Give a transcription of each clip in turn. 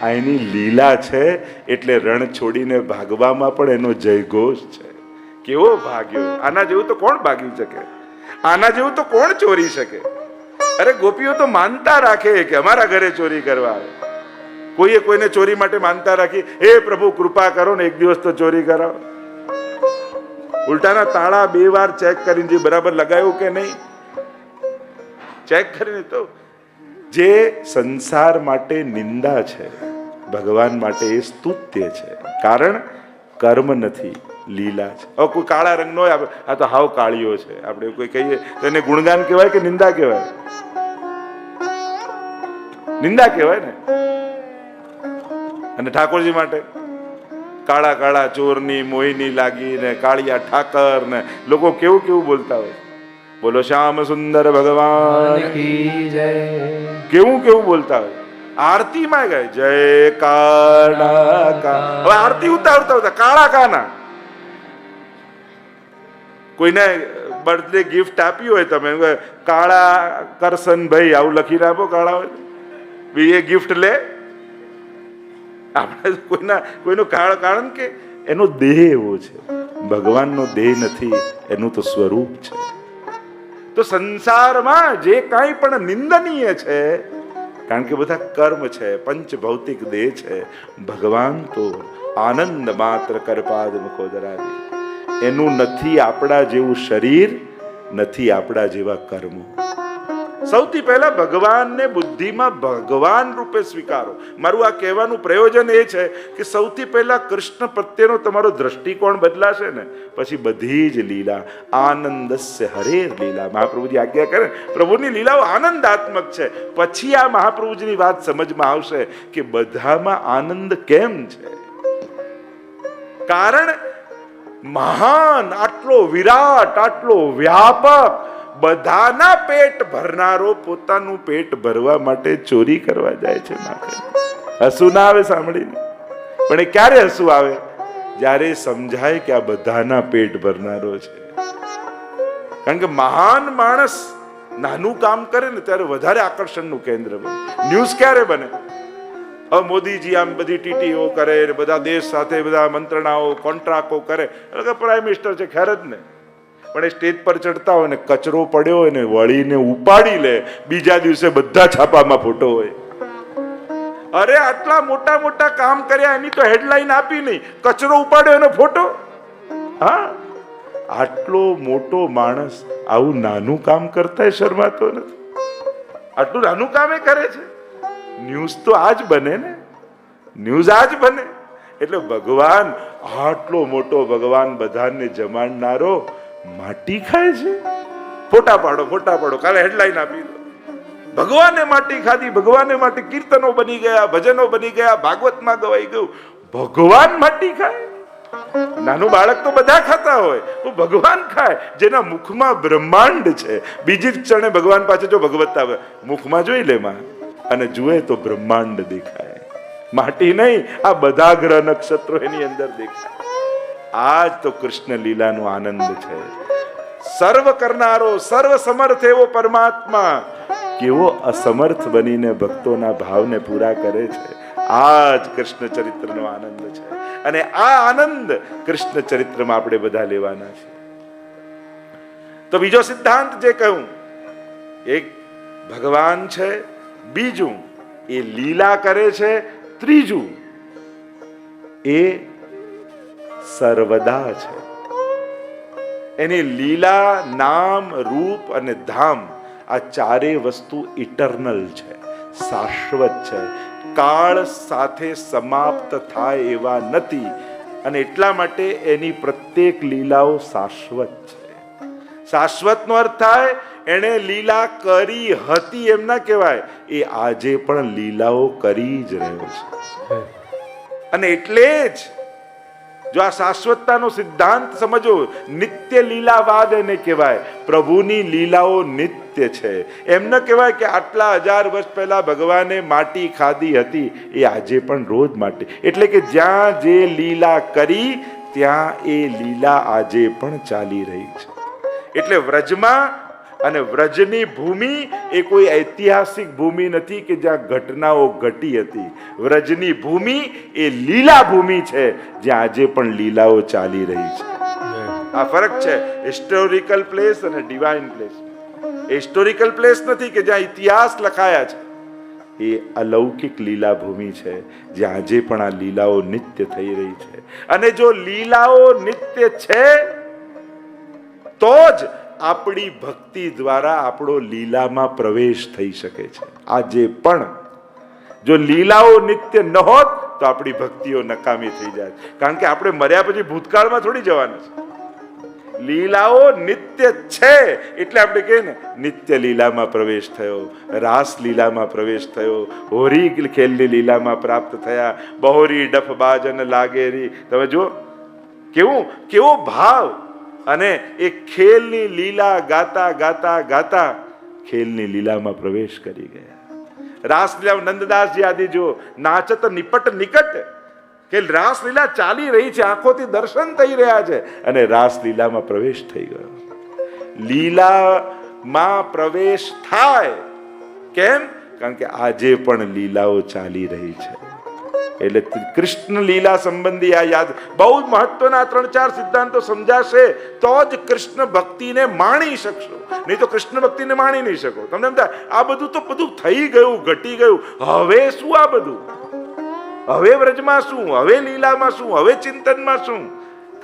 આની લીલા છે એટલે રણ છોડીને ભાગવામાં પણ એનો જયઘોષ છે. કેવો ભાગ્યો! આના જેવું તો કોણ ભાગી શકે? આના જેવું તો કોણ ચોરી શકે? અરે ગોપીઓ તો માનતા રાખે કે અમારા ઘરે ચોરી કરવા આવે. કોઈએ કોઈને ચોરી માટે માનતા રાખી, હે પ્રભુ કૃપા કરો ને એક દિવસ તો ચોરી કરાવો. ઉલટાના તાળા 2 વાર ચેક કરીને બરાબર લગાવ્યું કે નહીં ચેક કરીને. તો જે સંસાર માટે નિંદા છે, ભગવાન માટે એ સ્તુત્ય છે. કારણ કર્મ નથી, લીલા છે. હવે કોઈ કાળા રંગ નો હોય, આ તો હાવ કાળીઓ છે, આપણે કોઈ કહીએ તો એને ગુણગાન કહેવાય કે નિંદા કહેવાય? નિંદા કહેવાય ને. અને ઠાકોરજી માટે કાળા કાળા ચોરની મોહિની લાગી ને કાળિયા ઠાકર ને લોકો કેવું કેવું બોલતા હોય. બોલો શ્યામ સુંદર ભગવાન કી જય. કેવું કેવું બોલતા હોય. આરતી માં ગાય જય કાળા કા. હવે આરતી ઉતારતા હતા કાળા કાના. કોઈને બર્થડે ગિફ્ટ આપી હોય તમે, કાળા કરશન ભાઈ આવું લખીને આપો, કાળા હોય એ ગિફ્ટ લે. આપણે કોઈનો કારણ કે એનો દેહ એવો છે, ભગવાનનો દેહ નથી, એનું તો સ્વરૂપ છે. તો સંસારમાં જે કાંઈ પણ નિંદનીય છે, કારણ કે બધા કર્મ છે, પંચ ભૌતિક દેહ છે. ભગવાન તો આનંદ માત્ર કરપાદ મુખોદરાદિ. એનું નથી આપણા જેવું શરીર, નથી આપણા જેવા કર્મો. સૌથી પહેલા ભગવાનને બુદ્ધિમાં ભગવાન રૂપે સ્વીકારો. મારું આ કહેવાનું પ્રયોજન એ છે કે સૌથી પહેલા કૃષ્ણ પ્રત્યેનો તમારો દ્રષ્ટિકોણ બદલાશે ને પછી બધી જ લીલા આનંદસ્ય હરેર લીલા. મહાપ્રભુજી આજ્ઞા કરે, પ્રભુની લીલાઓ આનંદાત્મક છે. પછી આ મહાપ્રભુજીની વાત સમજમાં આવશે કે બધામાં આનંદ કેમ છે. કારણ મહાન, આટલો વિરાટ, આટલો વ્યાપક, બધાના પેટ ભરનારો પોતાનું પેટ ભરવા માટે ચોરી કરવા જાય છે. હસવું ના આવે સાંભળીને? પણ એ ક્યારે હસવું આવે? જ્યારે સમજાય કે આ બધાના પેટ ભરનારો છે. કારણ કે મહાન માણસ નાનું કામ કરે ને ત્યારે વધારે આકર્ષણનું કેન્દ્ર બને. ન્યૂઝ ક્યારે બને? હવે મોદીજી આમ બધી ટીટીઓ કરે, બધા દેશ સાથે બધા મંત્રણાઓ કોન્ટ્રાક્ટો કરે, પ્રાઇમ મિનિસ્ટર છે ખેર જ ને. પણ એ સ્ટેજ પર ચડતા હોય ને કચરો પડ્યો હોય ને વળીને ઉપાડી લે, બીજા દિવસે બધા છાપામાં ફોટો હોય. અરે આટલા મોટા મોટા કામ કર્યા એની તો હેડલાઈન આપી નહીં, કચરો ઉપાડ્યો એનો ફોટો. હા, આટલો મોટો માણસ આવું નાનું કામ કરતા શરમાતો નથી. આટલું નાનું કામ એ કરે છે. ન્યૂઝ તો આજ બને ને, ન્યૂઝ આજ બને. એટલે ભગવાન આટલો મોટો, ભગવાન બધાને જમાડનારો માટી ખાય છે. ફોટા પાડો, ફોટા પાડો, કાલે હેડલાઈન આપી દો. ભગવાને માટી ખાધી, ભગવાને માટી. કીર્તનો બની ગયા, ભજનો બની ગયા, ભાગવતમાં ગવાઈ ગયું. ભગવાન માટી ખાય? નાનું બાળક તો બધા ખાતા હોય, તો ભગવાન ખાય જેના મુખમાં બ્રહ્માંડ છે. બીજી જ ક્ષણે ભગવાન પાસે જો ભગવત આવે, મુખમાં જોઈ લે માં અને જુએ તો બ્રહ્માંડ દેખાય. માટી નહીં, આ બધા ગ્રહ નક્ષત્રો એની અંદર દેખાય. આજ તો કૃષ્ણ લીલાનો આનંદ છે. સર્વ કરનારો, સર્વ સમર્થ એવો પરમાત્મા કેવો અસમર્થ બનીને ભક્તોના ભાવને પૂરા કરે છે. આ જ કૃષ્ણ ચરિત્રનો આનંદ છે. અને આ આનંદ કૃષ્ણ ચરિત્રમાં આપણે બધા લેવાના છે. તો બીજો સિદ્ધાંત જે કહ્યું, એક ભગવાન છે, બીજું એ લીલા કરે છે, ત્રીજું એ સર્વદા છે. એની લીલા, નામ, રૂપ અને ધામ આ ચારે વસ્તુ ઇટર્નલ છે, શાશ્વત છે. કાળ સાથે સમાપ્ત થાય એવા નથી. અને એટલા માટે એની પ્રત્યેક લીલાઓ શાશ્વત છે. શાશ્વત નો અર્થ થાય એને લીલા કરી હતી એમ ના કહેવાય, એ આજે પણ લીલાઓ કરી જ રહ્યો છે. અને એટલે જ જો આ શાશ્વતતાનો સિદ્ધાંત સમજો, નિત્ય લીલાવાદ એને કહેવાય. પ્રભુની લીલાઓ નિત્ય છે. એમ ન કહેવાય કે આટલા 1000 વર્ષ પહેલા ભગવાને માટી ખાધી હતી, એ આજે પણ રોજ માટી. એટલે કે જ્યાં જે લીલા કરી ત્યાં એ લીલા આજે પણ ચાલી રહી છે. એટલે વ્રજમાં અને વ્રજની ભૂમિ એ કોઈ ઐતિહાસિક ભૂમિ નથી કે જ્યાં ઘટનાઓ ઘટી હતી. વ્રજની ભૂમિ એ લીલા ભૂમિ છે, જ્યાં આજે પણ લીલાઓ ચાલી રહી છે. આ ફરક છે હિસ્ટોરિકલ પ્લેસ અને ડિવાઇન પ્લેસ. હિસ્ટોરિકલ પ્લેસ નથી કે જ્યાં ઇતિહાસ લખાયા છે, એ અલૌકિક લીલા ભૂમિ છે, જ્યાં આજે પણ આ લીલાઓ નિત્ય થઈ રહી છે. અને જો લીલાઓ નિત્ય છે તો જ આપણી ભક્તિ દ્વારા આપણો લીલામાં પ્રવેશ થઈ શકે છે. આજે પણ જો લીલાઓ નિત્ય ન હોત તો આપણી ભક્તિઓ નકામી થઈ જાય, કારણ કે આપણે મર્યા પછી ભૂતકાળમાં થોડી જવાના છે. લીલાઓ નિત્ય છે એટલે આપણે કહીએ ને નિત્ય લીલામાં પ્રવેશ થયો, રાસ લીલામાં પ્રવેશ થયો, હોરી ખેલની લીલામાં પ્રાપ્ત થયા, બહોરી ડફ બાજન લાગેરી. તમે જુઓ કેવો ભાવ. અને એ ખેલની લીલા ગાતા ગાતા ગાતા ખેલની લીલામાં પ્રવેશ કરી ગયા. રાસલીલા નંદદાસજી આદિ જો નાચત નિપટ નિકટ, કે રાસલીલા ચાલી રહી છે, આંખોથી દર્શન થઈ રહ્યા છે અને રાસલીલામાં પ્રવેશ થઈ ગયો. લીલામાં પ્રવેશ થાય કેમ? કારણ કે આજે પણ લીલાઓ ચાલી રહી છે. એટલે કૃષ્ણ લીલા સંબંધી આ યાદ બહુ મહત્વના 3-4 સિદ્ધાંતો સમજાશે તો જ કૃષ્ણ ભક્તિને માણી શકશો, નહીં તો કૃષ્ણ ભક્તિને માણી નહીં શકો. તમને એમ થાય આ બધું થઈ ગયું, ઘટી ગયું, હવે શું આ બધું? હવે વ્રજમાં શું, હવે લીલામાં શું, હવે ચિંતનમાં શું?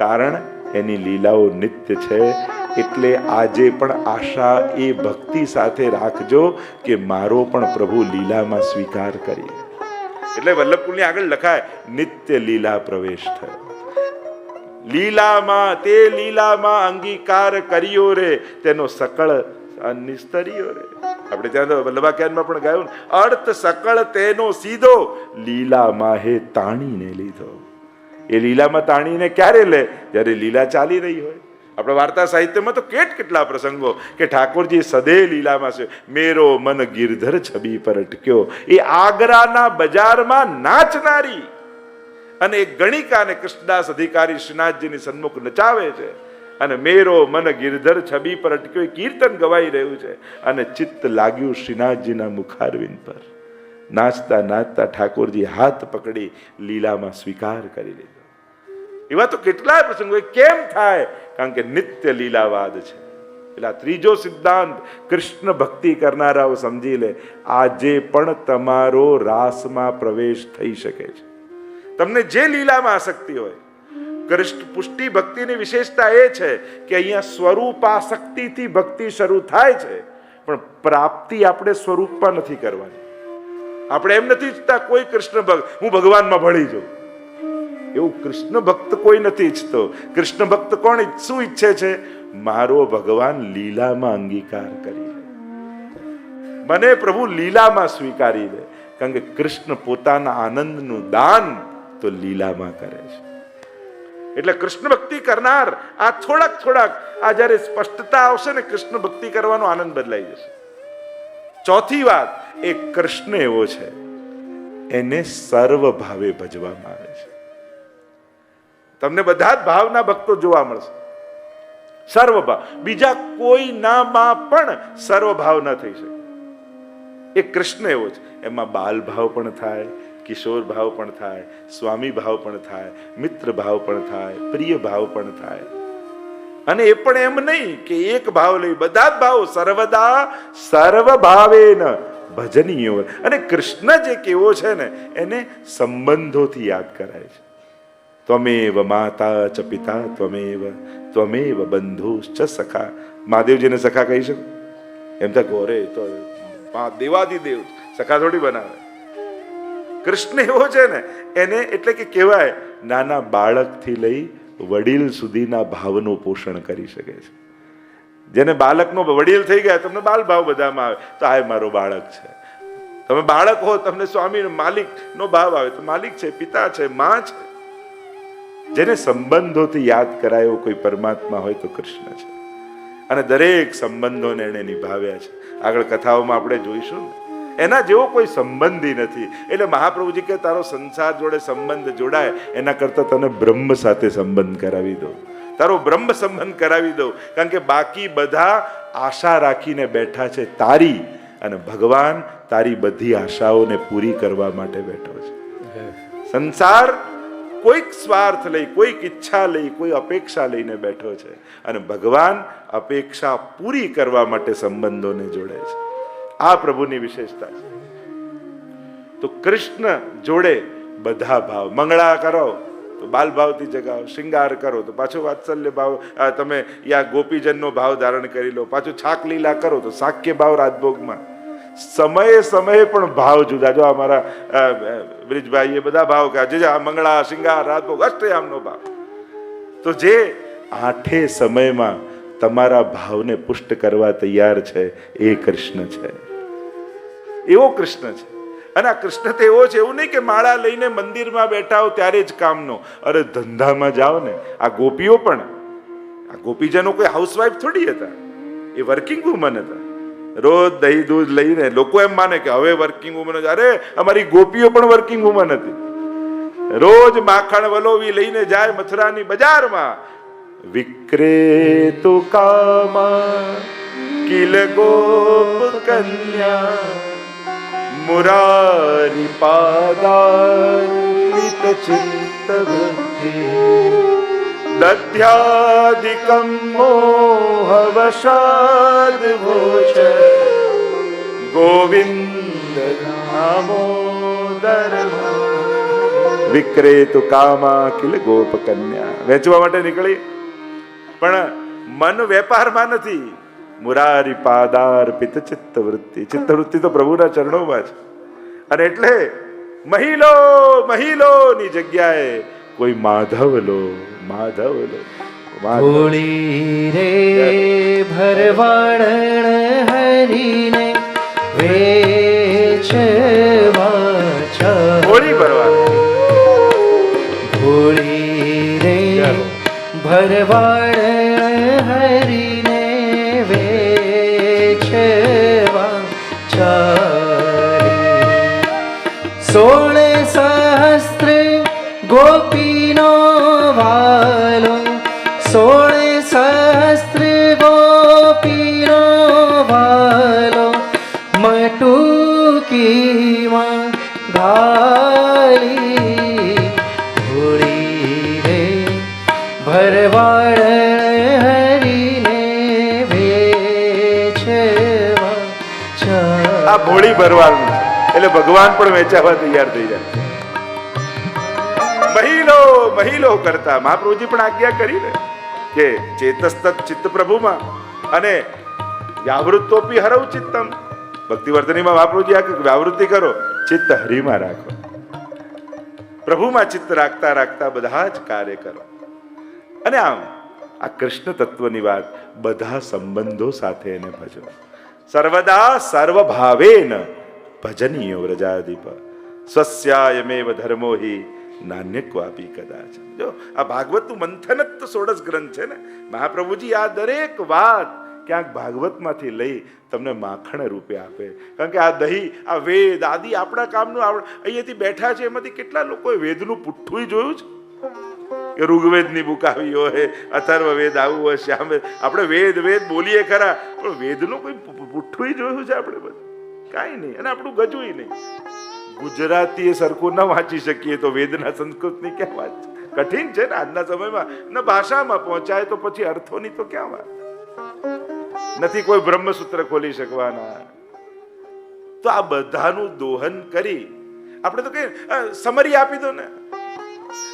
કારણ એની લીલાઓ નિત્ય છે. એટલે આજે પણ આશા એ ભક્તિ સાથે રાખજો કે મારો પણ પ્રભુ લીલામાં સ્વીકાર કરીએ. એટલે વલ્લભકુળની આગળ લખાય નિત્ય લીલા પ્રવેશ થયો. લીલામાં અંગીકાર કર્યો રે તેનો સકળ નિસ્તર્યો રે. આપણે ત્યાં તો વલ્લભાખ્યાનમાં પણ ગાયું, અર્થ સકળ તેનો સીધો લીલામાં હે તાણીને લીધો. એ લીલામાં તાણીને ક્યારે લે? જ્યારે લીલા ચાલી રહી હોય. આપણે વાર્તા સાહિત્યમાં તો કેટલા પ્રસંગો કે ઠાકોરજી સદે લીલામાં છે. મેરો મન ગિરધર છબી પર અટક્યો, એ આગ્રાના બજારમાં નાચનારી અને એક ગણિકા અને કૃષ્ણદાસ અધિકારી શ્રીનાથજીની સન્મુખ નચાવે છે. અને મેરો મન ગિરધર છબી પર અટક્યો એ કીર્તન ગવાઈ રહ્યું છે અને ચિત્ત લાગ્યું શ્રીનાથજીના મુખારવિંદ પર. નાચતા નાચતા ઠાકોરજી હાથ પકડી લીલામાં સ્વીકાર કરી લીધો. એવા તો કેટલાય પ્રસંગો. કેમ થાય? કારણ કે નિત્ય લીલાવાદ છે. એટલે ત્રીજો સિદ્ધાંત કૃષ્ણ ભક્તિ કરનારાઓ સમજી લે, આજે પણ તમારો રાસમાં પ્રવેશ થઈ શકે છે. તમને જે લીલામાં આસક્તિ હોય. કૃષ્ણ પુષ્ટિ ભક્તિની વિશેષતા એ છે કે અહીંયા સ્વરૂપાસક્તિથી ભક્તિ શરૂ થાય છે, પણ પ્રાપ્તિ આપણે સ્વરૂપમાં નથી કરવાની. આપણે એમ નથી ઈચ્છતા કોઈ કૃષ્ણ ભક્ત હું ભગવાનમાં ભળી જાઉં, એવું કૃષ્ણ ભક્ત કોઈ નથી ઈચ્છતો. કૃષ્ણ ભક્ત કોણ શું ઈચ્છે છે? મારો ભગવાન લીલામાં અંગીકાર કરી લે, મને પ્રભુ લીલામાં સ્વીકારી લે. કારણ કે કૃષ્ણ પોતાના આનંદનું દાન તો લીલામાં કરે છે. એટલે કૃષ્ણ ભક્તિ કરનાર આ થોડાક આ જયારે સ્પષ્ટતા આવશે ને, કૃષ્ણ ભક્તિ કરવાનો આનંદ બદલાઈ જશે. ચોથી વાત, એ કૃષ્ણ એવો છે એને સર્વ ભાવે ભજવામાં આવે છે. તમને બધા જ ભાવના ભક્તો જોવા મળશે. સર્વ ભાવ, બીજા કોઈ નામાં પણ સર્વ ભાવ ન થઈ શકે. એ કૃષ્ણ એવો છે. એમાં બાલ ભાવ પણ થાય, કિશોર ભાવ પણ થાય, સ્વામી ભાવ પણ થાય, મિત્ર ભાવ પણ થાય, પ્રિય ભાવ પણ થાય. અને એ પણ એમ નહીં કે એક ભાવ લઈ, બધા જ ભાવ સર્વદા સર્વ ભાવેન ભજનીય. અને કૃષ્ણ જે કેવો છે ને એને સંબંધોથી યાદ કરાય છે. ત્વમેવ માતા ચ પિતા ત્વમેવ બંધુશ્ચ સખા. મહાદેવજીને સખા કહી શકો? એમ તો ગોરે તો દેવાદિદેવ સખા થોડી બનાવે. કૃષ્ણ એવો છે ને એને એટલે કે કહેવાય નાના બાળકથી લઈ વડીલ સુધીના ભાવનું પોષણ કરી શકે છે. જેને બાળકનો વડીલ થઈ ગયા, તમને બાલ ભાવ બધામાં આવે તો આ મારો બાળક છે. તમે બાળક હો, તમને સ્વામી માલિક નો ભાવ આવે તો માલિક છે, પિતા છે, માં છે. જેને સંબંધોથી યાદ કરાયો કોઈ પરમાત્મા હોય તો કૃષ્ણ છે. અને દરેક સંબંધોને એને નિભાવ્યા છે. આગળ કથાઓમાં આપણે જોઈશું ને, એના જેવો કોઈ સંબંધી નથી. એટલે મહાપ્રભુજી કે તારો સંસાર જોડે સંબંધ જોડાય એના કરતા તને બ્રહ્મ સાથે સંબંધ કરાવી દો. તારો બ્રહ્મ સંબંધ કરાવી દઉં, કારણ કે બાકી બધા આશા રાખીને બેઠા છે તારી, અને ભગવાન તારી બધી આશાઓને પૂરી કરવા માટે બેઠો છે. સંસાર કોઈક સ્વાર્થ લઈ, કોઈક ઈચ્છા લઈ, કોઈ અપેક્ષા લઈને બેઠો છે, અને ભગવાન અપેક્ષા પૂરી કરવા માટે સંબંધોને જોડે છે. આ પ્રભુની વિશેષતા છે. તો કૃષ્ણ જોડે બધા ભાવ, મંગળા કરો તો બાલ ભાવથી જગાવો, શૃંગાર કરો તો પાછો વાત્સલ્ય ભાવ, તમે યા ગોપીજનનો ભાવ ધારણ કરી લો, પાછું છાક લીલા કરો તો સાક્ય ભાવ રાજભોગમાં. સમયે સમયે પણ ભાવ જુદા. જો અમારા બ્રિજભાઈ એ બધા ભાવ કહ્યા, જે મંગળા, શૃંગાર, રાજભોગ, અષ્ટયામનો ભાવ. તો જે આઠે સમયમાં તમારા ભાવને પુષ્ટ કરવા તૈયાર છે એ કૃષ્ણ છે. એવો કૃષ્ણ છે. અને આ કૃષ્ણ તો એવો છે, એવું નહીં કે માળા લઈને મંદિરમાં બેઠા હો ત્યારે જ કામનો. અરે ધંધામાં જાઓ ને, આ ગોપીઓ પણ, આ ગોપીજનો કોઈ હાઉસવાઈફ થોડી હતા, એ વર્કિંગ વુમન હતા. રોજ દહીં દૂધ લઈને લોકો એમ માને કે હવે વર્કિંગ વુમન. અરે અમારી ગોપીઓ પણ વર્કિંગ વુમન હતી. રોજ માખણ વલોવી લઈને જાય મથુરાની બજારમાં. વિક્રેતુ કામા કિલ ગોપ કન્યા મુરારી પાદાર્પિત ચિત્ત વૃત્તિ દધ્યાધિકમ મોહવશાદ ભોજ ગોવિંદ દામોદર. વિક્રેતુ કામા કિલ ગોપ કન્યા, વેચવા માટે નીકળી, પણ મન વેપારમાં નથી. મુરારી પાદાર્પિત ચિત્ત વૃત્તિ. ચિત્ત વૃત્તિ તો પ્રભુના ચરણોમાં છે. અને એટલે મહિલો મહિલોની જગ્યાએ કોઈ માધવ લો, માધવ લો. હોળી રે ભરવાડ હરીને વેચવા છે. હોળી ભરવાડ, હોળી રે ભરવાડ હરીને વેચવા ચાલી. 16 સહસ્ત્ર ગોપીનો વાલો, 16 સહસ્ત્ર ગોપીનો વાલો મટુકીમાં ઘાલી. હોળી રે ભરવાડ હરીને વેચવા ચાલી. આ હોળી ભરવાડ એટલે ભગવાન પણ વેચાવા તૈયાર થઈ જાય. મહિલો મહિલો કરતા મહાપ્રભુજી પણ આજ્ઞા કરી ને કે ચેતસ્તત ચિત્ત પ્રભુમાં, અને વ્યાવૃત્તોપી હરવ ચિત્તમ. ભક્તિવર્ધનીમાં મહાપ્રભુજી આ વ્યાવૃત્તિ કરો, ચિત્ત હરિમાં રાખો. પ્રભુમાં ચિત્ત રાખતા રાખતા બધા જ કાર્ય કરો. અને આમ આ કૃષ્ણ તત્વની વાત, બધા સંબંધો સાથે એને ભજો. સર્વદા સર્વભાવેન ભજનીયો વ્રજાધિપ સ્વસ્યાયમેવ ધર્મો હિ નાન્ય ક્વાપી કદાચ. જો આ ભાગવતનું મંથન જ તો 16 ગ્રંથ છે ને. મહાપ્રભુજી આ દરેક વાત ક્યાંક ભાગવતમાંથી લઈ તમને માખણ રૂપે આપે. કારણ કે આ દહીં, આ વેદ આદિ આપણા કામનું, અહીંયાથી બેઠા છે એમાંથી કેટલા લોકોએ વેદનું પુઠ્ઠું જોયું છે કે ઋગ્વેદની બુક આવી હોય, અથર્વ વેદ આવ્યું હોય, શ્યામ. આપણે વેદ વેદ બોલીએ ખરા, પણ વેદનું કોઈ પુઠ્ઠું જોયું છે આપણે બધું? કાંઈ નહીં. અને આપણું ગજું નહીં. ગુજરાતી સરખું ન વાંચી શકીએ તો વેદના સંસ્કૃતની ક્યાં વાત? કઠિન છે ને આજના સમયમાં. ન ભાષામાં પહોંચાય તો પછી અર્થોની તો ક્યાં વાત? નથી કોઈ બ્રહ્મસૂત્ર ખોલી શકવાના. તો આ બધાનું દોહન કરી આપણે તો કઈ સમરી આપી દો ને,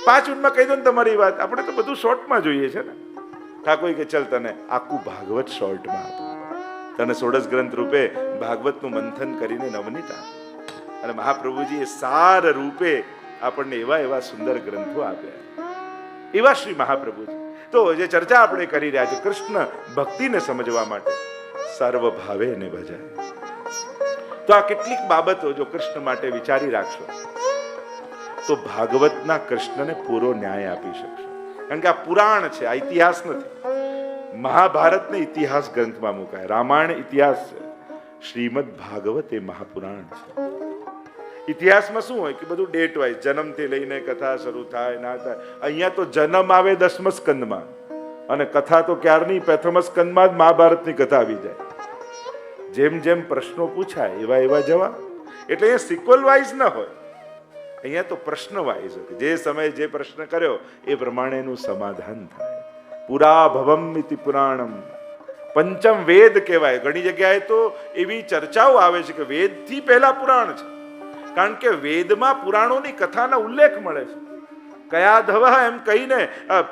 5 મિનિટમાં કહી દો ને તમારી વાત. આપણે તો બધું શોર્ટમાં જોઈએ છે ને. ઠાકોર કે ચલ તને આખું ભાગવત શોર્ટમાં આપો, તને 16 ગ્રંથ રૂપે ભાગવતનું મંથન કરીને નવનીત આપો. અને મહાપ્રભુજીએ સાર રૂપે આપણને એવા એવા સુંદર ગ્રંથો આપ્યા. એવા શ્રી મહાપ્રભુજી. તો જે ચર્ચા આપણે કરી રહ્યા છે કૃષ્ણ ભક્તિને સમજવા માટે, સર્વ ભાવે એને ભજાય. તો આ કેટલીક બાબતો જો કૃષ્ણ માટે વિચારી રાખશો તો ભાગવતના કૃષ્ણને પૂરો ન્યાય આપી શકશો. કારણ કે આ પુરાણ છે, આ ઇતિહાસ નથી. મહાભારતને ઇતિહાસ ગ્રંથમાં મુકાય, રામાયણ ઇતિહાસ છે, શ્રીમદ ભાગવત એ મહાપુરાણ છે. ઇતિહાસમાં શું હોય કે બધું ડેટ વાઇઝ, જન્મથી લઈને કથા શરૂ થાય ના થાય. અહીંયા તો જન્મ આવે 10મ સ્કંદમાં, અને કથા તો ક્યારની પ્રથમ સ્કંદમાં જ મહાભારતની કથા આવી જાય. જેમ જેમ પ્રશ્નો પૂછાય એવા એવા જવાબ. એટલે અહીંયા સિક્વલ વાઇઝ ન હોય, અહીંયા તો પ્રશ્ન વાઇઝ હોય. જે સમયે જે પ્રશ્ન કર્યો એ પ્રમાણેનું સમાધાન થાય. પુરા ભવમ ઇતિ પુરાણમ, પંચમ વેદ કહેવાય. ઘણી જગ્યાએ તો એવી ચર્ચાઓ આવે છે કે વેદથી પહેલા પુરાણ છે, કારણ કે વેદમાં પુરાણોની કથાના ઉલ્લેખ મળે છે. કયા ધવા એમ કહીને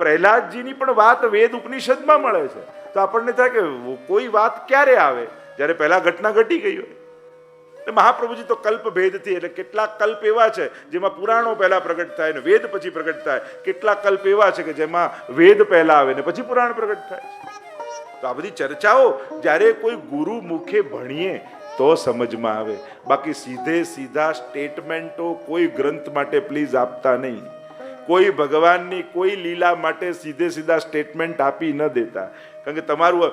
પ્રહલાદજીની પણ વાત વેદ ઉપનિષદમાં મળે છે. તો આપણને થાય કે કોઈ વાત ક્યારે આવે, જ્યારે પહેલા ઘટના ઘટી ગઈ હોય. મહાપ્રભુજી તો કલ્પ ભેદથી, એટલે કેટલાક કલ્પ એવા છે જેમાં પુરાણો પહેલા પ્રગટ થાય ને વેદ પછી પ્રગટ થાય. કેટલાક કલ્પ એવા છે કે જેમાં વેદ પહેલા આવે ને પછી પુરાણ પ્રગટ થાય છે. તો આ બધી ચર્ચાઓ જ્યારે કોઈ ગુરુ મુખે ભણીએ તો સમજમાં આવે. બાકી સીધે સીધા સ્ટેટમેન્ટો કોઈ ગ્રંથ માટે પ્લીઝ આપતા નહીં. કોઈ ભગવાનની કોઈ લીલા માટે સીધે સીધા સ્ટેટમેન્ટ આપી ન દેતા. કારણ કે તમારું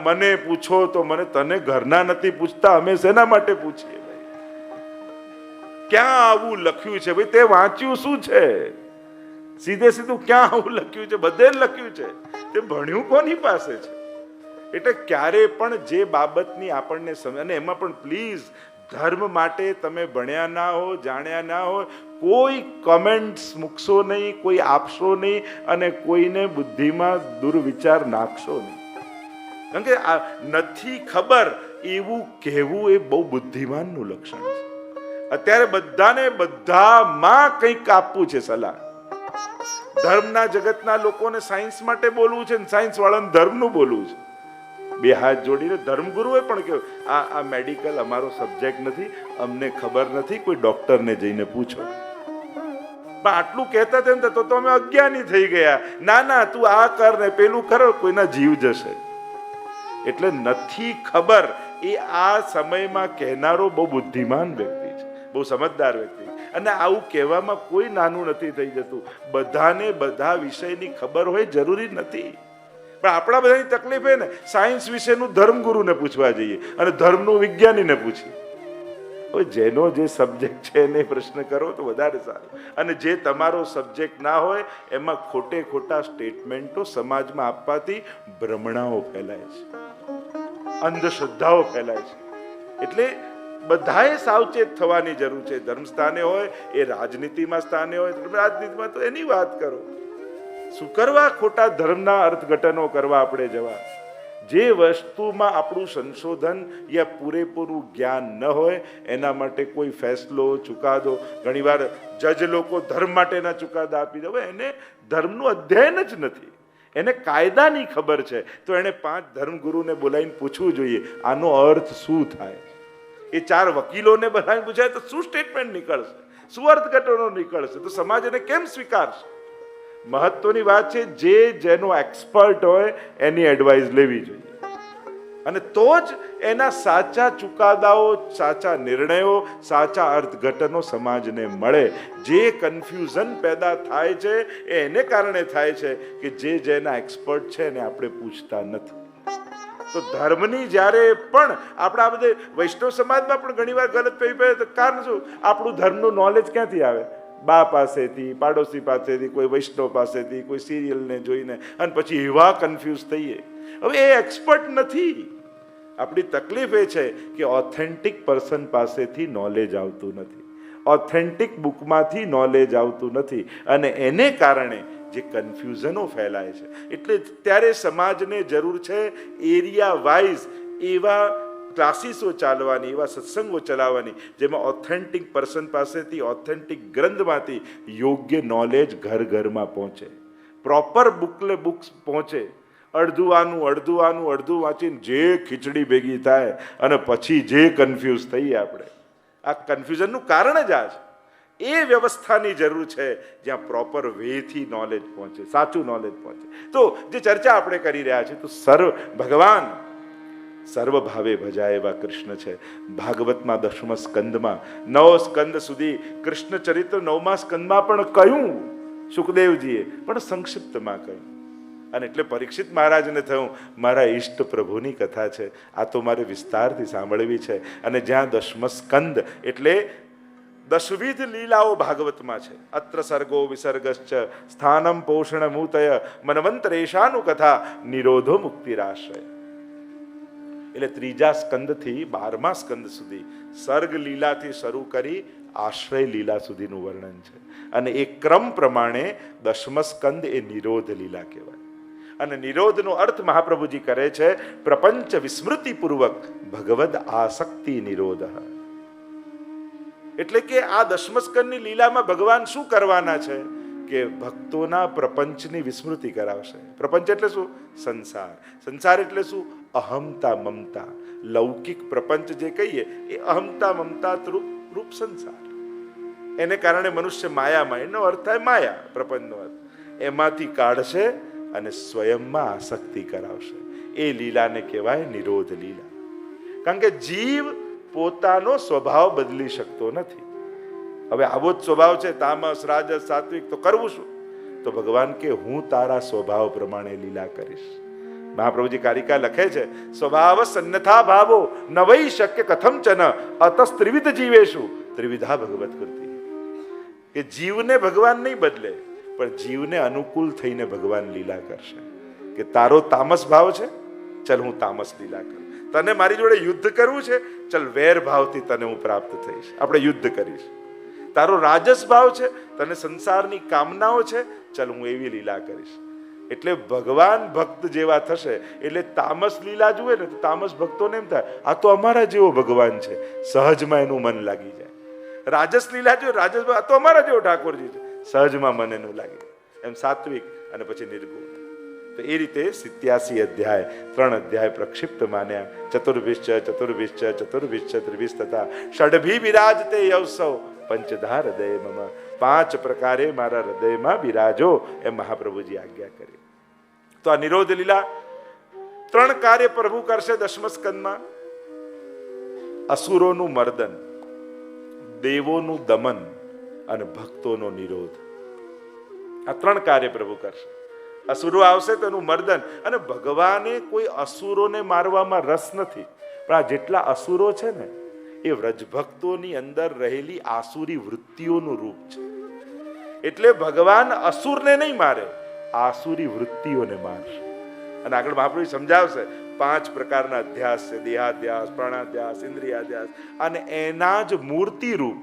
મને પૂછો તો મને તને ઘરના નથી પૂછતા, અમે શેના માટે પૂછીએ? ક્યાં આવું લખ્યું છે ભાઈ? તે વાંચ્યું શું છે? સીધે સીધું ક્યાં આવું લખ્યું છે? બધે લખ્યું છે. તે ભણ્યું કોની પાસે છે? એટલે ક્યારે પણ જે બાબતની આપણને સમજ, અને એમાં પણ પ્લીઝ ધર્મ માટે તમે ભણ્યા ના હો, જાણ્યા ના હોય, કોઈ કમેન્ટ્સ મૂકશો નહીં, કોઈ આપશો નહીં, અને કોઈને બુદ્ધિમાં દુર્વિચાર નાખશો નહીં. કારણ કે આ નથી ખબર એવું કહેવું એ બહુ બુદ્ધિમાનનું લક્ષણ છે. અત્યારે બધાને બધામાં કંઈક આપવું છે સલાહ. ધર્મના જગતના લોકોને સાયન્સ માટે બોલવું છે ને સાયન્સ વાળાને ધર્મનું બોલવું છે. બે હાથ જોડીને ધર્મગુરુએ પણ કહ્યું આ મેડિકલ અમારો સબ્જેક્ટ નથી, અમને ખબર નથી, કોઈ ડોક્ટરને જઈને પૂછો. પણ આટલું કહેતા હતા તો અમે અજ્ઞાની થઈ ગયા. ના ના, તું આ કર ને પેલું કરો, કોઈના જીવ જશે. એટલે નથી ખબર એ આ સમયમાં કહેનારો બહુ બુદ્ધિમાન વ્યક્તિ છે, બહુ સમજદાર વ્યક્તિ. અને આવું કહેવામાં કોઈ નાનું નથી થઈ જતું. બધાને બધા વિષયની ખબર હોય જરૂરી નથી. પણ આપણા બધાની તકલીફ એ ને, સાયન્સ વિશેનું ધર્મગુરુને પૂછવા જઈએ અને ધર્મનું વિજ્ઞાનીને પૂછીએ. હવે જેનો જે સબ્જેક્ટ છે એને પ્રશ્ન કરો તો વધારે સારું. અને જે તમારો સબ્જેક્ટ ના હોય એમાં ખોટે ખોટા સ્ટેટમેન્ટો સમાજમાં આપવાથી ભ્રમણાઓ ફેલાય છે, અંધશ્રદ્ધાઓ ફેલાય છે. એટલે બધાએ સાવચેત થવાની જરૂર છે. ધર્મ સ્થાને હોય, એ રાજનીતિમાં સ્થાને હોય, રાજનીતિમાં તો એની વાત કરો. શું કરવા ખોટા ધર્મના અર્થઘટનો કરવા આપણે જવા? જે વસ્તુમાં આપણું સંશોધન યા પૂરેપૂરું જ્ઞાન ન હોય એના માટે કોઈ ફેસલો, ચુકાદો, ઘણીવાર જજ લોકો ધર્મ માટેના ચુકાદા આપી દે. એને ધર્મનું અધ્યયન જ નથી, એને કાયદાની ખબર છે તો એને 5 ધર્મગુરુને બોલાવીને પૂછવું જોઈએ આનો અર્થ શું થાય. એ 4 વકીલોને બોલાવીને પૂછાય તો શું સ્ટેટમેન્ટ નીકળશે, શું અર્થઘટનો નીકળશે, તો સમાજ એને કેમ સ્વીકારશે? મહત્વની વાત છે જે જેનો એક્સપર્ટ હોય એની એડવાઇસ લેવી જોઈએ, અને તો જ એના સાચા ચુકાદાઓ, સાચા નિર્ણયો, સાચા અર્થઘટનો સમાજને મળે. જે કન્ફ્યુઝન પેદા થાય છે એ એને કારણે થાય છે કે જે જેના એક્સપર્ટ છે એને આપણે પૂછતા નથી. તો ધર્મની જ્યારે પણ આપણા બધે વૈષ્ણવ સમાજમાં પણ ઘણીવાર ગલતફહેમી તો કારણ શું? આપણું ધર્મનું નોલેજ ક્યાંથી આવે? બા પાસેથી, પાડોશી પાસેથી, કોઈ વૈષ્ણવ પાસેથી, કોઈ સિરિયલને જોઈને, અને પછી એવા કન્ફ્યુઝ થઈએ. હવે એ એક્સપર્ટ નથી. આપણી તકલીફ એ છે કે ઓથેન્ટિક પર્સન પાસેથી નોલેજ આવતું નથી, ઓથેન્ટિક બુકમાંથી નોલેજ આવતું નથી, અને એને કારણે જે કન્ફ્યુઝનો ફેલાય છે. એટલે ત્યારે સમાજને જરૂર છે એરિયા વાઇઝ એવા ક્લાસીસો ચાલવાની, એવા સત્સંગો ચલાવવાની જેમાં ઓથેન્ટિક પર્સન પાસેથી, ઓથેન્ટિક ગ્રંથમાંથી યોગ્ય નોલેજ ઘર ઘરમાં પહોંચે, પ્રોપર બુક્સ પહોંચે. અડધું વાંચીને જે ખીચડી ભેગી થાય અને પછી જે કન્ફ્યુઝ થઈએ આપણે, આ કન્ફ્યુઝનનું કારણ જ આ છે. એ વ્યવસ્થાની જરૂર છે જ્યાં પ્રોપર વેથી નોલેજ પહોંચે, સાચું નોલેજ પહોંચે. તો જે ચર્ચા આપણે કરી રહ્યા છીએ તો ભગવાન સર્વભાવે ભજાય એવા કૃષ્ણ છે. ભાગવતમાં 10મા સ્કંદમાં 9 સ્કંદ સુધી કૃષ્ણ ચરિત્ર 9મા સ્કંદમાં પણ કહ્યું સુખદેવજીએ, પણ સંક્ષિપ્તમાં કહ્યું. અને એટલે પરીક્ષિત મહારાજને થયું મારા ઈષ્ટ પ્રભુની કથા છે, આ તો મારે વિસ્તારથી સાંભળવી છે. અને જ્યાં 10મો સ્કંદ એટલે દશવિધ લીલાઓ ભાગવતમાં છે. અત્ર સર્ગો વિસર્ગશ્ચ સ્થાનમ પોષણમૂતય મનવંતરેશાનું કથા નિરોધો મુક્તિરાશ્રય. એટલે ત્રીજા સ્કંદથી 12મા સ્કંદ સુધી સર્ગ લીલાથી શરૂ કરી આશ્રય લીલા સુધીનું વર્ણન છે. અને એ ક્રમ પ્રમાણે 10મ સ્કંદ એ નિરોધ લીલા કહેવાય. અને નિરોધનો અર્થ મહાપ્રભુજી કરે છે પ્રપંચ વિસ્મૃતિ પૂર્વક ભગવદ આસક્તિ નિરોધ. એટલે કે આ 10મ સ્કંદની લીલામાં ભગવાન શું કરવાના છે કે ભક્તોના પ્રપંચની વિસ્મૃતિ કરાવશે. પ્રપંચ એટલે શું? સંસાર. સંસાર એટલે શું? અહમતા મમતા. લૌકિક પ્રપંચ જે કહીએ એ અહમતા મમતા રૂપ સંસાર. એને કારણે મનુષ્ય માયામાં, એનો અર્થ થાય માયા, પ્રપંચનો અર્થ. એમાંથી કાઢશે અને સ્વયંમાં આસક્તિ કરાવશે. એ લીલાને કહેવાય નિરોધ લીલા. કારણ કે જીવ પોતાનો સ્વભાવ બદલી શકતો નથી. હવે આવો જ સ્વભાવ છે તામસ રાજસ સાત્વિક, તો કરવું શું? તો ભગવાન કે હું તારા સ્વભાવ પ્રમાણે લીલા કરીશ. મહાપ્રભુજી કારિકા લખે છે સ્વભાવ સન્નથા ભાવો ન વૈ શક્ય કથમ ચન અતસ ત્રિવિધ જીવેશુ ત્રિવિધા ભગવત કૃતિ. કે જીવને ભગવાન નહીં બદલે, પણ જીવને અનુકૂળ થઈને ભગવાન લીલા કરશે. કે તારો તામસ ભાવ છે, ચલ હું તામસ લીલા કરું. તને મારી જોડે યુદ્ધ કરવું છે, ચલ વેર ભાવથી તને હું પ્રાપ્ત થઈશ, આપણે યુદ્ધ કરીશ. તારો રાજસ ભાવ છે, તને સંસારની કામનાઓ છે, ચલ હું એવી લીલા કરીશ. એટલે ભગવાન ભક્ત જેવા થશે. એટલે તામસ લીલા જુએ ને તો તામસ ભક્તોને એમ થાય આ તો અમારા જેવો ભગવાન છે, સહજમાં એનું મન લાગી જાય. રાજસ લીલા જોઈએ, રાજસ આ તો અમારા જેવો ઠાકોરજી છે, સહજમાં મન એનું લાગે. એમ સાત્વિક અને પછી નિર્ગુણ. તો એ રીતે 87 અધ્યાય 3 અધ્યાય પ્રક્ષિપ્ત માન્યા. ચતુર્ભિશ્ચ ચતુર્ભિશ્ચ ચતુર્ભિશ્ચ ત્રિભિશ તથા ષડભી બિરાજતે યવસૌ પંચધા હૃદય મમ. 5 પ્રકારે મારા હૃદયમાં બિરાજો એમ મહાપ્રભુજી આજ્ઞા કરી. તો આ નિરોધ લીલા 3 કાર્ય પ્રભુ કરશે 10મ સ્કંદમાં. અસુરોનું મર્દન, દેવોનું દમન અને ભક્તોનો નિરોધ. આ 3 કાર્ય પ્રભુ કરશે. અસુરો આવશે તો એનું મર્દન. અને ભગવાને કોઈ અસુરોને મારવામાં રસ નથી, પણ આ જેટલા અસુરો છે ને એ વ્રજભક્તોની અંદર રહેલી આસુરી વૃત્તિઓનું રૂપ છે. એટલે ભગવાન અસુરને નહીં મારે, આસુરી વૃત્તિઓને મારશે. અને આગળ મહાપ્રભુ સમજાવશે 5 પ્રકારના અધ્યાસ છે, દેહાધ્યાસ, પ્રાણાધ્યાસ, ઇન્દ્રિયાધ્યાસ. અને એના જ મૂર્તિ રૂપ,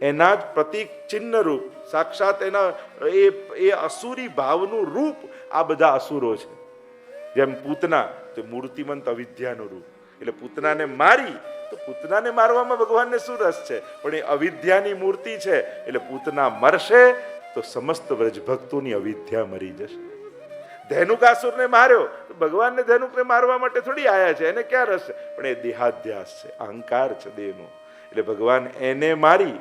એના જ પ્રતીક ચિહ્ન રૂપ, સાક્ષાત એના એ અસુરી ભાવનું રૂપ આ બધા અસુરો છે. જેમ પૂતના તો મૂર્તિમંત અવિદ્યાનું રૂપ. એટલે પૂતનાને મારી તો પૂતનાને મારવામાં ભગવાનને શું રસ છે? પણ એ અવિદ્યાની મૂર્તિ છે. એટલે પૂતના મરશે તો સમસ્ત વ્રજભક્તોની અવિદ્યા મરી જશે. ધેનુકાસુરને માર્યો તો ભગવાનને ધેનુકને મારવા માટે થોડી આયા છે, એને ક્યાં રસ છે? પણ એ દેહાધ્યાસ છે, અહંકાર છે દેહનો. એટલે ભગવાન એને મારી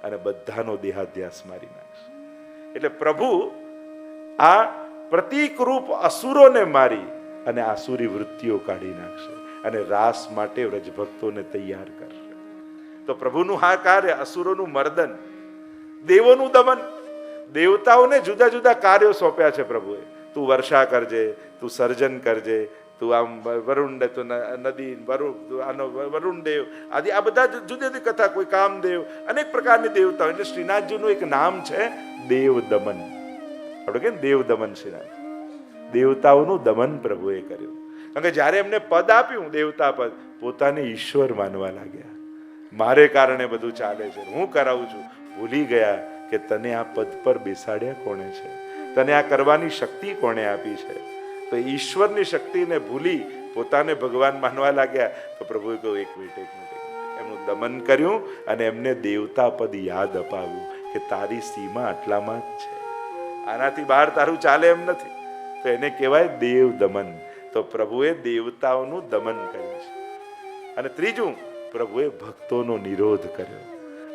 અને બધાનો દેહાધ્યાસ મારી નાખશે. એટલે પ્રભુ આ પ્રતીક રૂપ અસુરોને મારી અને આસુરી વૃત્તિઓ કાઢી નાખશે અને રાસ માટે વ્રજભક્તોને તૈયાર કરશે. તો પ્રભુનું આ કાર્ય અસુરોનું મર્દન, દેવોનું દમન. દેવતાઓને જુદા જુદા કાર્યો સોંપ્યા છે પ્રભુએ. તું વર્ષા કરજે, તું સર્જન કરજે, તું આમ વરુણ તું નદી વરુણ દેવ આદિ આ બધા જુદી જુદી કથા. કોઈ કામદેવ, અનેક પ્રકારની દેવતાઓ. એટલે શ્રીનાથજીનું એક નામ છે દેવ દમન. આપણે કે દેવ દમન શ્રીનાથ. દેવતાઓનું દમન પ્રભુએ કર્યું. કારણ કે જ્યારે એમને પદ આપ્યું દેવતા પદ, પોતાને ઈશ્વર માનવા લાગ્યા. મારે કારણે બધું ચાલે છે, હું કરાવું છું. ભૂલી ગયા કે તને આ પદ પર બેસાડ્યા કોણે છે, તને આ કરવાની શક્તિ કોણે આપી છે. તો ઈશ્વરની શક્તિને ભૂલી પોતાને ભગવાન માનવા લાગ્યા. તો પ્રભુએ કહ્યું એક મિનિટ, એમનું દમન કર્યું અને એમને દેવતા પદ યાદ અપાવ્યું કે તારી સીમા આટલામાં જ છે, આનાથી બહાર તારું ચાલે એમ નથી. તો એને કહેવાય દેવ દમન. તો પ્રભુએ દેવતાઓનું દમન કર્યું છે. અને ત્રીજું, પ્રભુએ ભક્તોનો નિરોધ કર્યો.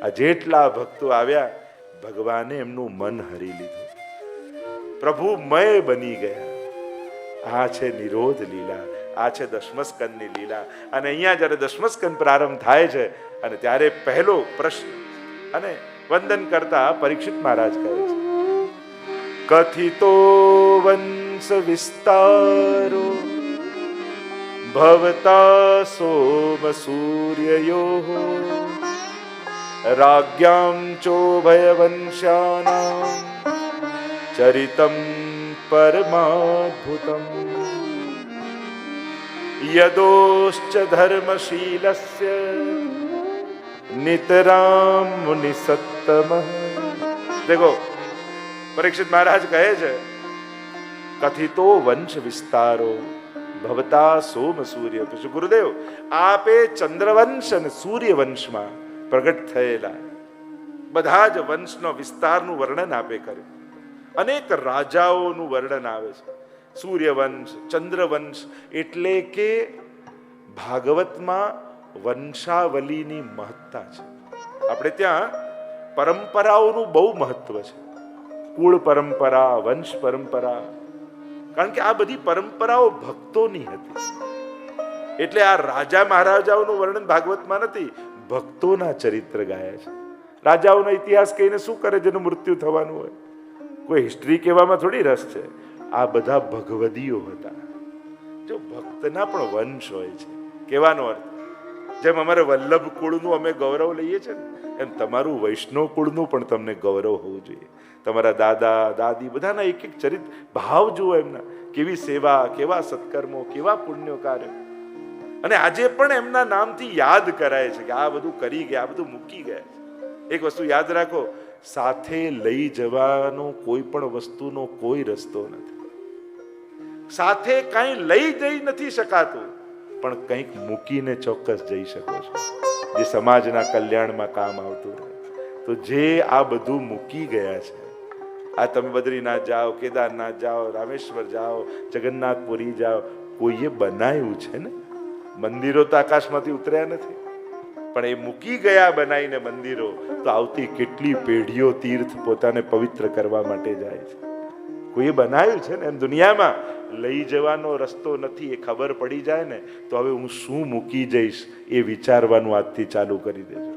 આ જેટલા ભક્તો આવ્યા ભગવાને એમનું મન હરી લીધું, પ્રભુમય બની ગયા. આ છે નિરોધ લીલા, આ છે 10મ સ્કંદની લીલા. અને અહીંયા જ્યારે 10મ સ્કંદ પ્રારંભ થાય છે અને ત્યારે પહેલો પ્રશ્ન અને વંદન કરતા પરીક્ષિત મહારાજ કહે છે કથિતો વંશ વિસ્તારો ભવતા સોમ સૂર્યયો राज्ञां चोभयवंश्यानां चरितं परमाद्भुतम् यदोश्च धर्मशीलस्य नितरां मुनिसत्तमः। देखो परीक्षित महाराज કહે છે કથિતો વંશ વિસ્તારો ભવતા સોમ સૂર્ય. પછી ગુરુદેવ આપે ચંદ્રવંશ અને સૂર્યવંશમાં પ્રગટ થયેલા બધા જ વંશનો વિસ્તારનું વર્ણન આપે કર્યું. અનેક રાજાઓનું વર્ણન આવે છે. સૂર્યવંશ, ચંદ્રવંશ એટલે કે ભાગવતમાં વંશાવલીની મહત્તા છે. આપણે ત્યાં પરંપરાઓનું બહુ મહત્વ છે. કુળ પરંપરા, વંશ પરંપરા, કારણ કે આ બધી પરંપરાઓ ભક્તોની હતી. એટલે આ રાજા મહારાજાઓનું વર્ણન ભાગવતમાં નથી, ભક્તોના ચરિત્ર ગાયા છે. રાજાઓનો ઇતિહાસ કહીને શું કરે જેનું મૃત્યુ થવાનું હોય? કોઈ હિસ્ટ્રી કહેવામાં થોડી રસ છે. આ બધા ભગવદીઓ હતા. જો ભક્તના પણ વંશ હોય છે, કહેવાનો અર્થ જેમ અમારે વલ્લભ કુળનું અમે ગૌરવ લઈએ છીએ ને, એમ તમારું વૈષ્ણવ કુળનું પણ તમને ગૌરવ હોવું જોઈએ. તમારા દાદા દાદી બધાના એક એક ચરિત્ર ભાવ જુઓ એમના, કેવી સેવા, કેવા સત્કર્મો, કેવા પુણ્ય કાર્ય. અને આજે પણ એમના નામથી યાદ કરાય છે કે આ બધું કરી ગયા, આ બધું મૂકી ગયા. એક વસ્તુ યાદ રાખો, સાથે લઈ જવાનો કોઈ પણ વસ્તુનો કોઈ રસ્તો નથી. સાથે કંઈ લઈ જઈ નથી શકાતું, પણ કંઈક મૂકીને ચોક્કસ જઈ શકો છો, જે સમાજના કલ્યાણમાં કામ આવતું રહે. તો જે આ બધું મૂકી ગયા છે, આ તમે બદ્રીનાથ જાઓ, કેદારનાથ જાઓ, રામેશ્વર જાઓ, જગન્નાથપુરી જાઓ, કોઈએ બનાવ્યું છે ને. મંદિરો તો આકાશમાંથી ઉતર્યા નથી, પણ એ મૂકી ગયા બનાવીને મંદિરો, તો આવતી કેટલી પેઢીઓ તીર્થ પોતાને પવિત્ર કરવા માટે જાય છે. કોઈએ બનાવ્યું છે ને. એમ દુનિયામાં લઈ જવાનો રસ્તો નથી એ ખબર પડી જાય ને, તો હવે હું શું મૂકી જઈશ એ વિચારવાનું આજથી ચાલુ કરી દેજો.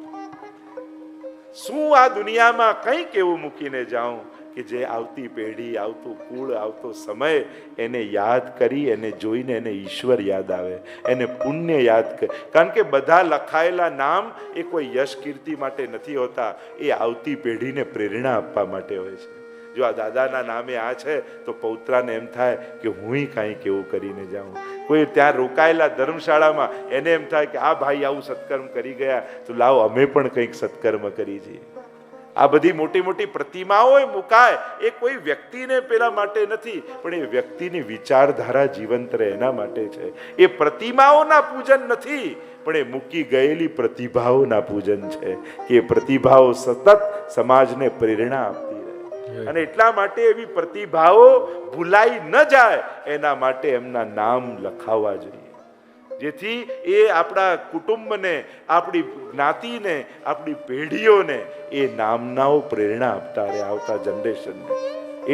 શું આ દુનિયામાં કંઈક એવું મૂકીને જાઉં કે જે આવતી પેઢી, આવતું કુળ, આવતો સમય એને યાદ કરી, એને જોઈને એને ઈશ્વર યાદ આવે, એને પુણ્ય યાદ કરે. કારણ કે બધા લખાયેલા નામ એ કોઈ યશ કીર્તિ માટે નથી હોતા, એ આવતી પેઢીને પ્રેરણા આપવા માટે હોય છે. જો આ દાદાના નામે આ છે તો પૌત્રાને એમ થાય કે હું કાંઈક એવું કરીને જાઉં. કોઈ ત્યાં રોકાયેલા ધર્મશાળામાં એને એમ થાય કે આ ભાઈ આવું સત્કર્મ કરી ગયા, તો લાવો અમે પણ કંઈક સત્કર્મ કરી જઈએ. આ બધી મોટી મોટી પ્રતિમાઓ મુકાય એ કોઈ વ્યક્તિને પેલા માટે નથી, પણ એ વ્યક્તિની વિચારધારા જીવંત રહે એના માટે છે. એ પ્રતિમાઓના પૂજન નથી, પણ એ મૂકી ગયેલી પ્રતિભાઓના પૂજન છે કે એ પ્રતિભાઓ સતત સમાજને પ્રેરણા આપતી રહે. અને એટલા માટે એવી પ્રતિભાઓ ભૂલાઈ ન જાય એના માટે એમના નામ લખાવવા જોઈએ, જેથી એ આપણા કુટુંબને, આપણી જ્ઞાતિને, આપણી પેઢીઓને એ નામનાઓ પ્રેરણા આપતા રહે, આવતા જનરેશનને.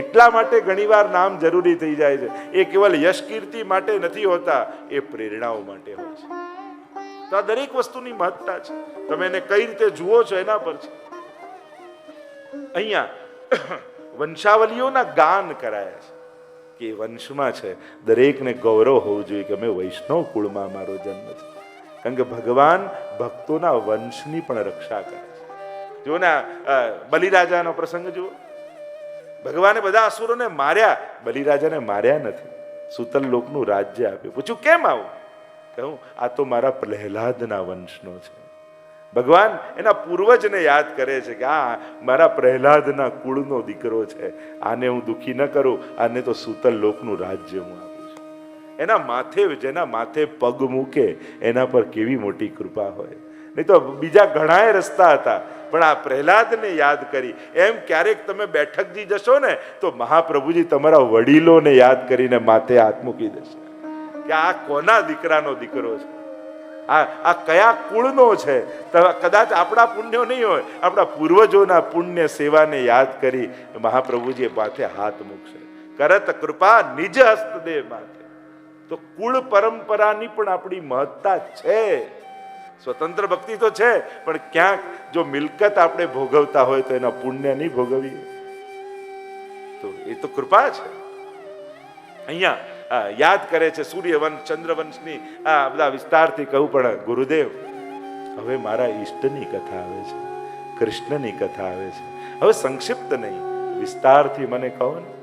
એટલા માટે ઘણીવાર નામ જરૂરી થઈ જાય છે. એ કેવલ યશ કીર્તિ માટે નથી હોતા, એ પ્રેરણાઓ માટે હોય છે. તો આ દરેક વસ્તુની મહત્તા છે. તમે એને કઈ રીતે જુઓ છો એના પર છે. અહીંયા વંશાવલીઓના ગાન કરાયા છે કે વંશમાં છે, દરેકને ગૌરવ હોવું જોઈએ કે અમે વૈષ્ણવ કુળમાં અમારો જન્મ છે. કારણ કે ભગવાન ભક્તોના વંશની પણ રક્ષા કરે છે. જુઓ ને બલિરાજાનો પ્રસંગ જુઓ. ભગવાને બધા અસુરોને માર્યા, બલિરાજાને માર્યા નથી, સુતલ લોકનું રાજ્ય આપ્યું. પૂછ્યું કેમ આવું? કહું આ તો મારા પ્રહલાદના વંશનો છે. ભગવાન એના પૂર્વજને યાદ કરે છે કે આ મારા પ્રહલાદના કુળનો દીકરો છે, આને હું દુઃખી ન કરું, આને તો સુતલ લોકનું રાજ્ય હું આપું છું. એના માથે, જેના માથે પગ મૂકે એના પર કેવી મોટી કૃપા હોય. નહીં તો બીજા ઘણાય રસ્તા હતા, પણ આ પ્રહલાદને યાદ કરી. એમ ક્યારેક તમે બેઠકજી જશો ને તો મહાપ્રભુજી તમારા વડીલોને યાદ કરીને માથે હાથ મૂકી દેશે કે આ કોના દીકરાનો દીકરો છે, આ કયા કુળનો છે. કદાચ આપણા પુણ્યો નહીં હોય, આપણા પૂર્વજોના પુણ્ય સેવાને યાદ કરી મહાપ્રભુજી માથે હાથ મૂકશે. કરત કૃપા નિજ હસ્તદેવ માથે. તો કુળ પરંપરાની પણ આપણી મહત્તા છે. સ્વતંત્ર ભક્તિ તો છે, પણ ક્યાંક જો મિલકત આપણે ભોગવતા હોય તો એના પુણ્ય નહીં ભોગવીએ, તો એ તો કૃપા છે. અહીંયા યાદ કરે છે સૂર્યવંશ, ચંદ્રવંશની આ બધા વિસ્તારથી કહું, પણ ગુરુદેવ હવે મારા ઈષ્ટની કથા આવે છે. કૃષ્ણની કથા આવે છે. હવે સંક્ષિપ્ત નહીં, વિસ્તારથી મને કહો ને.